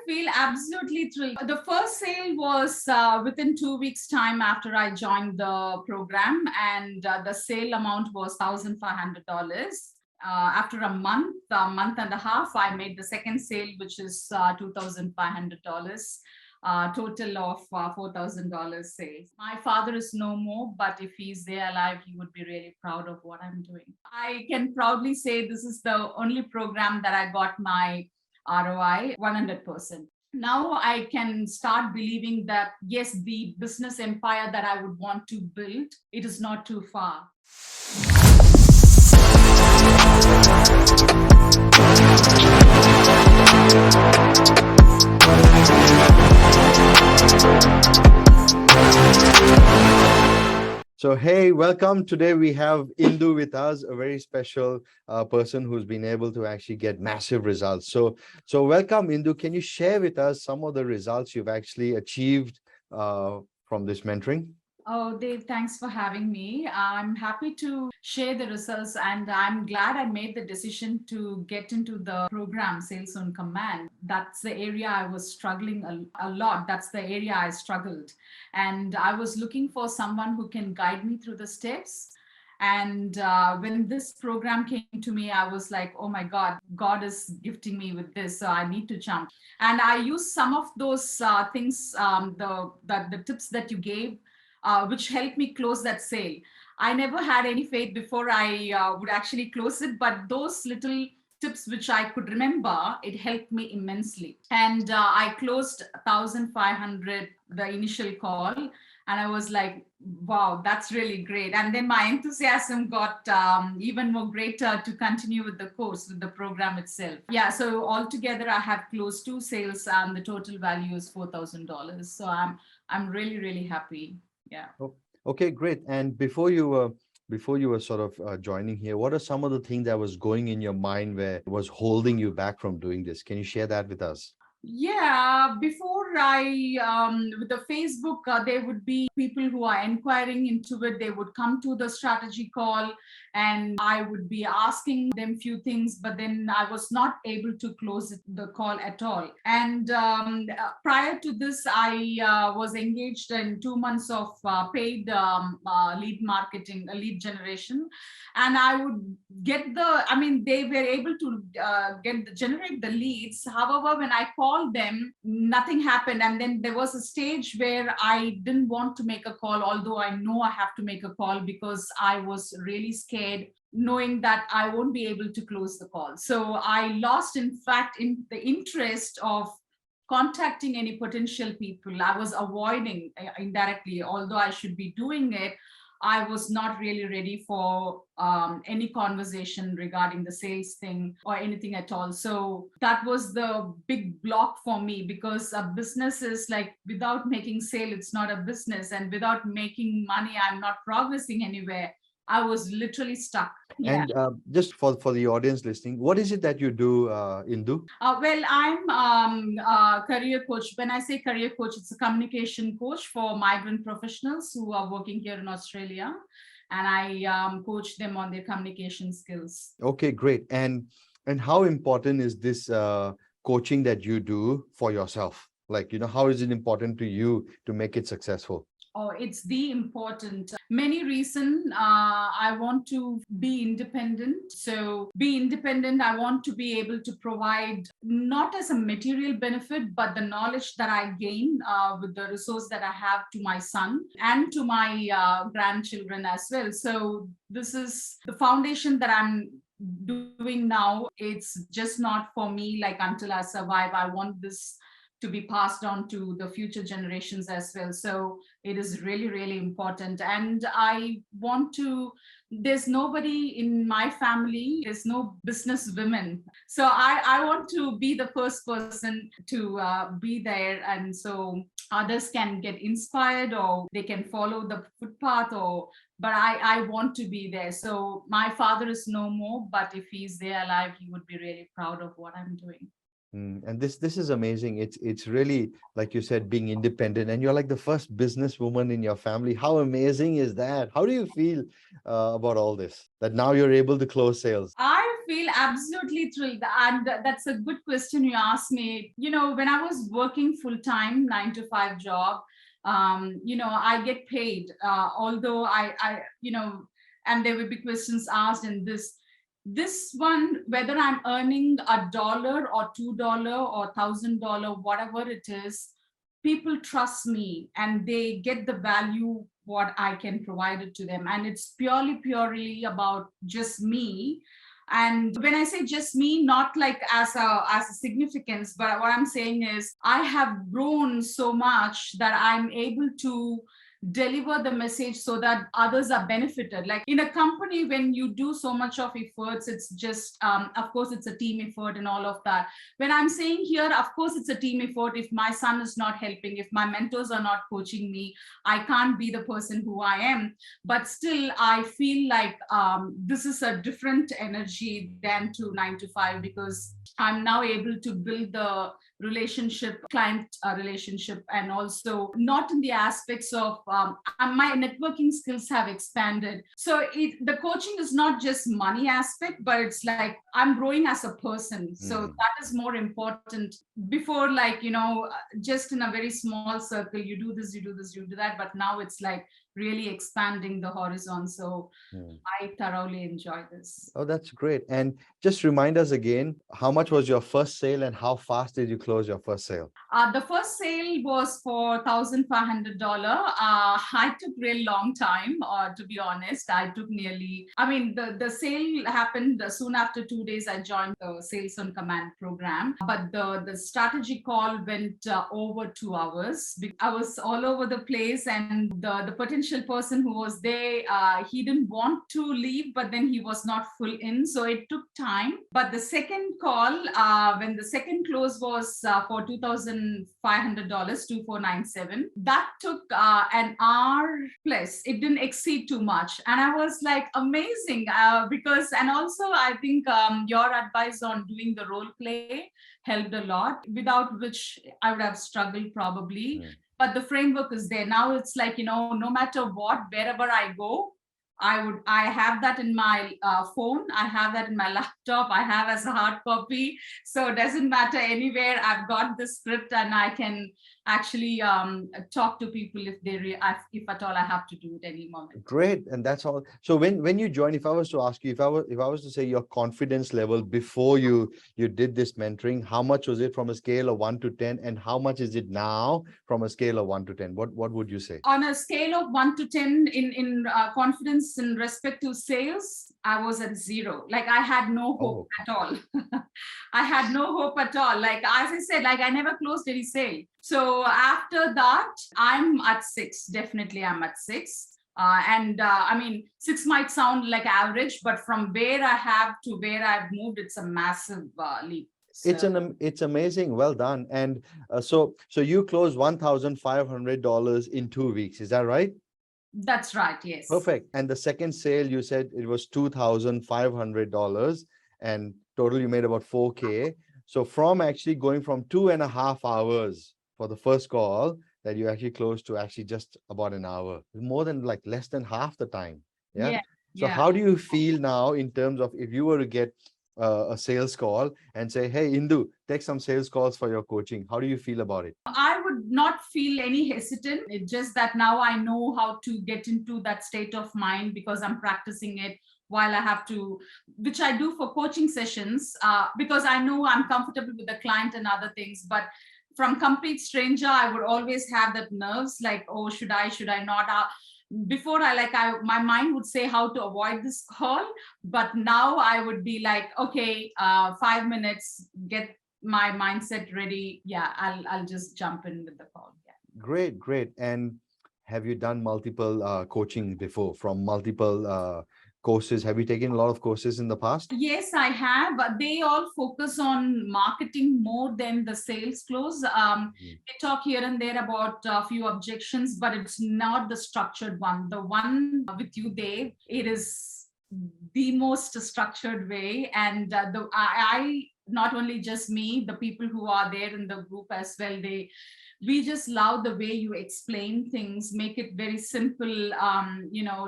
feel absolutely thrilled. The first sale was within 2 weeks' time after I joined the program, and the sale amount was $1,500. After a month and a half, I made the second sale, which is $2,500. Total of $4,000 sales. My father is no more, but if he's there alive, he would be really proud of what I'm doing. I can proudly say this is the only program that I got my ROI 100%. Now I can start believing that, yes, the business empire that I would want to build, it is not too far. So, hey, welcome. Today we have Indhu with us, a very special person who's been able to actually get massive results. So welcome, Indhu. Can you share with us some of the results you've actually achieved from this mentoring? Oh, Dave, thanks for having me. I'm happy to share the results, and I'm glad I made the decision to get into the program Sales on Command. That's the area I was struggling a lot. That's the area I struggled. And I was looking for someone who can guide me through the steps. And when this program came to me, I was like, oh my God, God is gifting me with this. So I need to jump. And I used some of those things, the tips that you gave, which helped me close that sale. I never had any faith before I would actually close it, but those little tips which I could remember, it helped me immensely. And I closed 1,500 the initial call, and I was like, wow, that's really great. And then my enthusiasm got even more greater to continue with the course, with the program itself. Yeah, so altogether I have closed 2 sales, and the total value is $4,000. So I'm really, really happy. Yeah. Okay, great. And before you were sort of joining here, what are some of the things that was going in your mind where was holding you back from doing this? Can you share that with us? Yeah, before with the Facebook, there would be people who are inquiring into it. They would come to the strategy call, and I would be asking them few things, but then I was not able to close the call at all. And prior to this, I was engaged in 2 months of paid lead marketing, lead generation, and I would get they were able to generate the leads. However, when I called them, nothing happened. And then there was a stage where I didn't want to make a call, although I know I have to make a call, because I was really scared, knowing that I won't be able to close the call. So I lost, in fact, in the interest of contacting any potential people. I was avoiding indirectly, although I should be doing it. I was not really ready for any conversation regarding the sales thing or anything at all. So that was the big block for me, because a business is like, without making sale, it's not a business. And without making money, I'm not progressing anywhere. I was literally stuck. Yeah. And just for the audience listening, what is it that you do, Indhu? Well, I'm a career coach. When I say career coach, it's a communication coach for migrant professionals who are working here in Australia. And I coach them on their communication skills. Okay, great. And how important is this coaching that you do for yourself? Like, how is it important to you to make it successful? Oh, it's the important. Many reasons. I want to be independent. So be independent. I want to be able to provide not as a material benefit, but the knowledge that I gain with the resource that I have to my son and to my grandchildren as well. So this is the foundation that I'm doing now. It's just not for me, like until I survive. I want this to be passed on to the future generations as well. So it is really, really important. And I want to, there's nobody in my family, there's no business women. So I want to be the first person to be there. And so others can get inspired, or they can follow the footpath, but I want to be there. So my father is no more, but if he's there alive, he would be really proud of what I'm doing. And this is amazing. It's really, like you said, being independent, and you're like the first businesswoman in your family. How amazing is that? How do you feel about all this? That now you're able to close sales? I feel absolutely thrilled. And that's a good question you asked me. When I was working full time, 9 to 5 job, I get paid, although and there will be questions asked in this one, whether I'm earning $1 or $2 or $1,000, whatever it is, people trust me and they get the value what I can provide it to them. And it's purely about just me. And when I say just me, not like as a significance, but what I'm saying is I have grown so much that I'm able to deliver the message so that others are benefited. Like in a company, when you do so much of efforts, it's just of course it's a team effort and all of that. When I'm saying here, of course it's a team effort. If my son is not helping, if my mentors are not coaching me, I can't be the person who I am. But still I feel like this is a different energy than to 9 to 5, because I'm now able to build the relationship, client relationship, and also not in the aspects of my networking skills have expanded. So the coaching is not just money aspect, but it's like I'm growing as a person. So that is more important. Before, like, just in a very small circle, you do this, you do this, you do that. But now it's like really expanding the horizon. So I thoroughly enjoy this. Oh, that's great. And just remind us again, how much was your first sale and how fast did you close your first sale? The first sale was for $1,500. I took real long time, to be honest. I took the sale happened soon after 2 days. I joined the Sales on Command program, but the strategy call went over 2 hours. I was all over the place, and the potential person who was there, he didn't want to leave, but then he was not full in. So it took time. But the second call, when the second close was for $2,500, 2497, that took an hour plus. It didn't exceed too much. And I was like, amazing, because, and also I think your advice on doing the role play helped a lot, without which I would have struggled probably. But the framework is there. Now it's like, no matter what, wherever I go, I have that in my phone, I have that in my laptop, I have as a hard copy. So it doesn't matter anywhere. I've got the script and I can actually talk to people if at all I have to do it any moment. Great. And that's all. So when you join, if I was to ask you, if I was to say your confidence level before you did this mentoring, how much was it from a scale of 1 to 10, and how much is it now from a scale of 1 to 10? What would you say? On a scale of 1 to 10 in confidence in respect to sales, I was at 0. Like I had no hope at all. I had no hope at all. Like, as I said, like I never closed any sale. So after that, I'm at 6. Definitely I'm at 6. 6 might sound like average, but from where I have to where I've moved, it's a massive leap. So, It's amazing. Well done. And so you closed $1,500 in 2 weeks. Is that right? that's right. Yes. Perfect. And the second sale, you said it was $2,500, and total you made about 4K. So from actually going from 2.5 hours for the first call, that you actually closed to actually just about an hour, more than like less than half the time. Yeah. So how do you feel now in terms of if you were to get a sales call and say, hey, Indhu, take some sales calls for your coaching? How do you feel about it? I would not feel any hesitant. It's just that now I know how to get into that state of mind because I'm practicing it while I have to, which I do for coaching sessions, because I know I'm comfortable with the client and other things. But from complete stranger, I would always have that nerves like, oh, should I not? Before my mind would say how to avoid this call, but now I would be like, okay, 5 minutes, get my mindset ready. Yeah, I'll just jump in with the call. Yeah. Great. And have you done multiple coaching before, from multiple courses? Have you taken a lot of courses in the past? Yes, I have. But they all focus on marketing more than the sales close. They talk here and there about a few objections, but it's not the structured one. The one with you, Dave, it is the most structured way. And I not only just me, the people who are there in the group as well, we just love the way you explain things, make it very simple,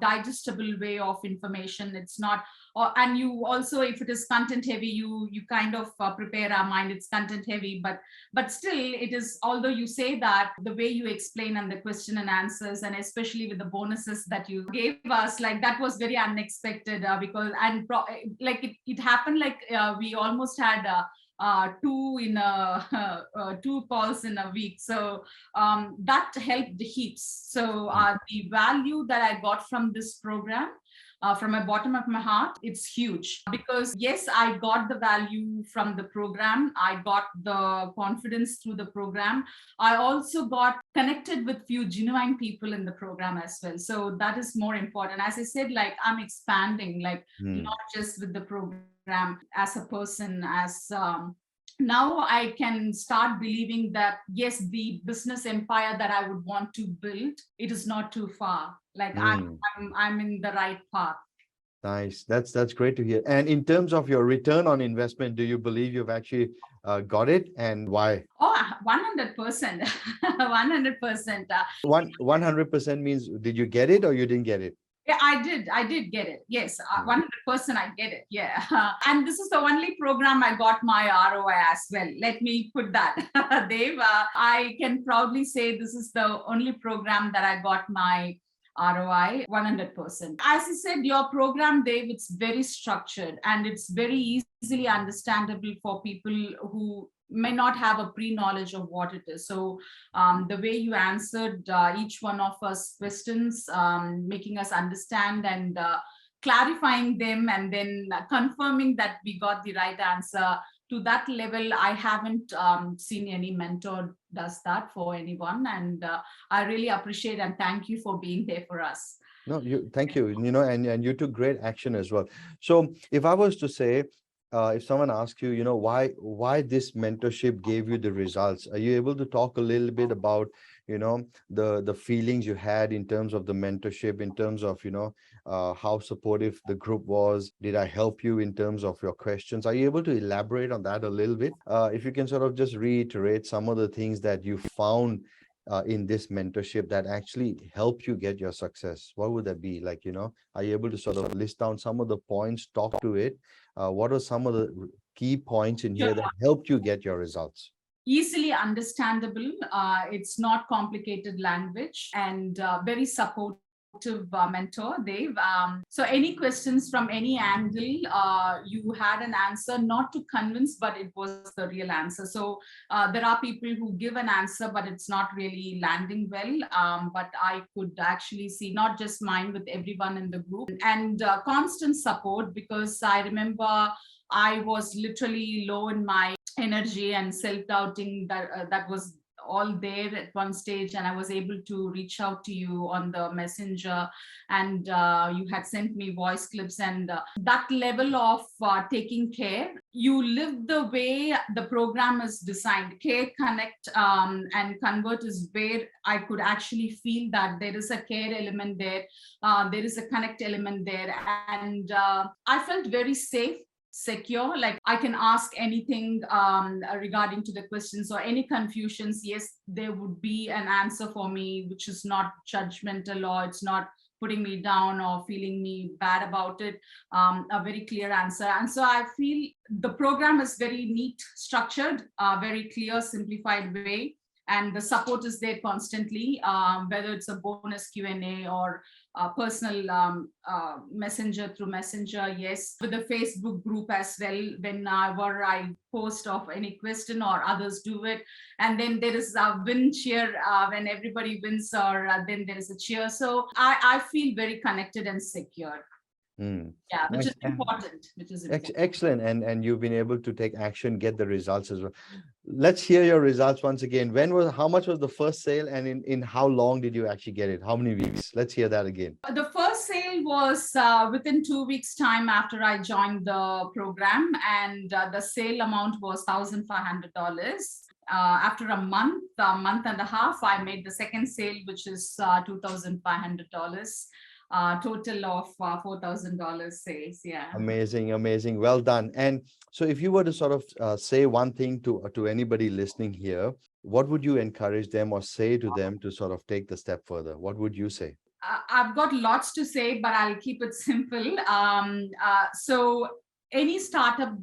digestible way of information. It's not, and you also, if it is content heavy, you kind of prepare our mind, it's content heavy, but still it is, although you say that, the way you explain and the question and answers, and especially with the bonuses that you gave us, like that was very unexpected, because like it happened, like we almost had two calls in a week. So that helped heaps. So the value that I got from this program, from the bottom of my heart, it's huge, because yes, I got the value from the program. I got the confidence through the program. I also got connected with few genuine people in the program as well. So that is more important. As I said, like I'm expanding, like not just with the program, as a person, as now I can start believing that yes, the business empire that I would want to build, it is not too far. Like I'm in the right path. Nice. That's great to hear. And in terms of your return on investment, do you believe you've actually got it, and why? Oh, 100%. 100%. 100% means, did you get it or you didn't get it? Yeah, I did get it. Yes, 100% I get it. Yeah. And this is the only program I got my ROI as well. Let me put that. Dev, I can proudly say this is the only program that I got my ROI 100%. As you said, your program, Dev, it's very structured and it's very easily understandable for people who may not have a pre-knowledge of what it is. So the way you answered each one of us questions, making us understand and clarifying them, and then confirming that we got the right answer, to that level, I haven't seen any mentor does that for anyone. And I really appreciate and thank you for being there for us. No, thank you. And you took great action as well. So if I was to say, if someone asks you, why this mentorship gave you the results, are you able to talk a little bit about, the feelings you had in terms of the mentorship, in terms of, how supportive the group was? Did I help you in terms of your questions? Are you able to elaborate on that a little bit? If you can sort of just reiterate some of the things that you found in this mentorship that actually help you get your success, what would that be? Like, are you able to sort of list down some of the points, talk to it? What are some of the key points in here that helped you get your results? Easily understandable. It's not complicated language, and very supportive mentor, Dave. So any questions from any angle, you had an answer, not to convince, but it was the real answer. So there are people who give an answer, but it's not really landing well. But I could actually see not just mine, with everyone in the group, and constant support, because I remember I was literally low in my energy and self-doubting, that was all there at one stage, and I was able to reach out to you on the messenger, and you had sent me voice clips, and that level of taking care, you live the way the program is designed. Care, connect, and convert is where I could actually feel that there is a care element there, there is a connect element there, and I felt very safe, secure, like I can ask anything regarding to the questions or any confusions. Yes, there would be an answer for me, which is not judgmental, or it's not putting me down or feeling me bad about it. A very clear answer. And so I feel the program is very neat, structured, very clear, simplified way, and the support is there constantly, whether it's a bonus Q&A or personal messenger, through messenger. Yes, with the Facebook group as well, whenever I post of any question or others do it, and then there is a win cheer, when everybody wins, or then there is a cheer. So I feel very connected and secure. Yeah, which is important. Excellent. And you've been able to take action, get the results as well. Let's hear your results once again. How much was the first sale, and in how long did you actually get it? How many weeks? Let's hear that again. The first sale was within 2 weeks time after I joined the program, and the sale amount was $1,500. After a month and a half, I made the second sale, which is $2,500. total of $4,000 sales. Yeah. Amazing, amazing. Well done. And so, if you were to sort of say one thing to anybody listening here, what would you encourage them or say to them to sort of take the step further? What would you say? I've got lots to say, but I'll keep it simple. So, any startup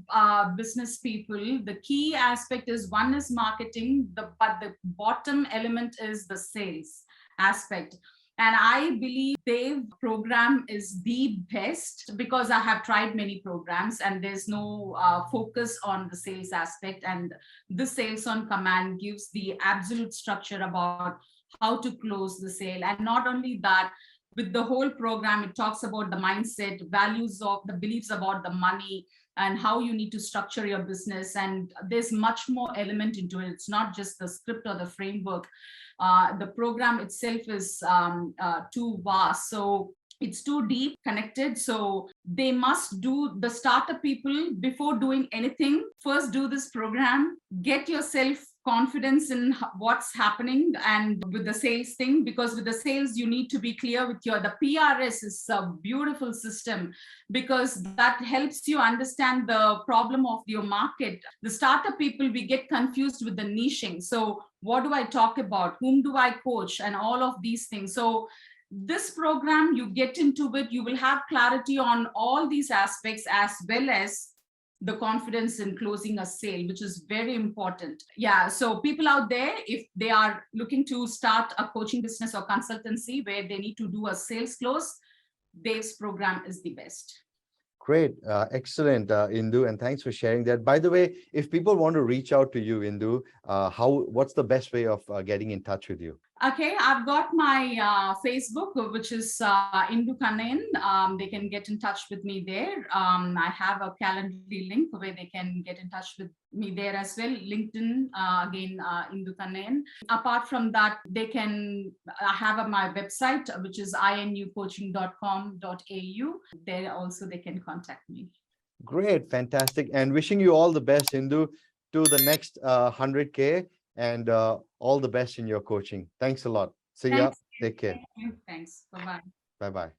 business people, the key aspect is one is marketing, but the bottom element is the sales aspect. And I believe Dev program is the best because I have tried many programs and there's no focus on the sales aspect. And the sales on command gives the absolute structure about how to close the sale. And not only that, with the whole program, it talks about the mindset, values of the beliefs about the money, and how you need to structure your business. And there's much more element into it. It's not just the script or the framework. The program itself is too vast. So it's too deep connected. So they must do, the startup people, before doing anything, first do this program, get yourself confidence in what's happening and with the sales thing, because with the sales you need to be clear with the PRS is a beautiful system because that helps you understand the problem of your market. The startup people, we get confused with the niching. So what do I talk about, whom do I coach, and all of these things. So this program, you get into it, you will have clarity on all these aspects, as well as the confidence in closing a sale, which is very important. Yeah. So people out there, if they are looking to start a coaching business or consultancy where they need to do a sales close, Dave's program is the best. Great. Excellent, Indhu. And thanks for sharing that. By the way, if people want to reach out to you, Indhu, what's the best way of getting in touch with you? Okay, I've got my Facebook, which is Indhu. They can get in touch with me there. I have a Calendly link where they can get in touch with me there as well. LinkedIn, again, Indhu. Apart from that, they can have my website, which is inucoaching.com.au. There also they can contact me. Great. Fantastic. And wishing you all the best, Indhu, to the next 100K. And all the best in your coaching. Thanks a lot. See ya. Thanks. Take care. Thank you. Thanks. Bye-bye. Bye-bye.